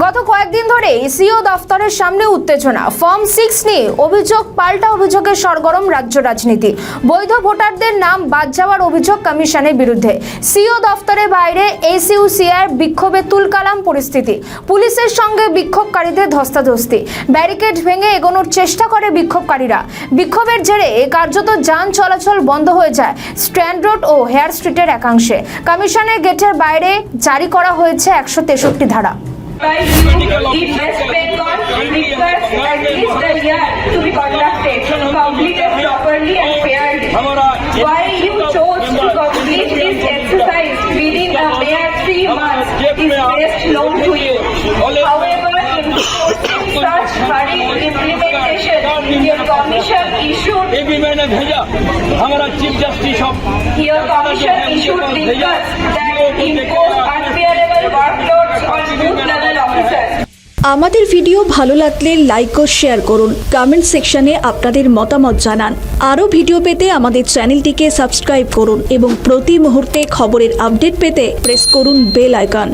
গত কয়েকদিন ধরে সিও দফতরের সামনে উত্তেজনা। ফর্ম 6 নিয়ে অভিযোগ, পাল্টা অভিযোগে সরগরম রাজ্য রাজনীতি। বৈধ ভোটারদের নাম বাদ যাওয়ার অভিযোগ কমিশনের বিরুদ্ধে। সিও দফতরের বাইরে এসইউসিআর বিক্ষোভে তুলকালাম পরিস্থিতি। পুলিশের সঙ্গে বিক্ষোভকারীদের ধস্তাধস্তি। ব্যারিকেড ভেঙে এগোনোর চেষ্টা করে বিক্ষোভকারীরা। বিক্ষোভের জেরে কার্যত যান চলাচল বন্ধ হয়ে যায় স্ট্র্যান্ড রোড ও হেয়ার স্ট্রিটের একাংশে। কমিশনের গেটের বাইরে জারি করা হয়েছে 163 ধারা। In West Bengal, request at least a year to be conducted, completed properly and fairly. Why you chose to complete this exercise within a mere 3 months is best known to you. However, in such hurried implementation, your commission issued request that impose unbearable workloads on booth level officers. আমাদের video ভালো লাগলে like ও share করুন, comment সেকশনে আপনাদের মতামত জানান। আরও video পেতে আমাদের চ্যানেলটিকে সাবস্ক্রাইব করুন এবং প্রতি মুহূর্তে খবরের আপডেট পেতে প্রেস করুন বেল আইকন।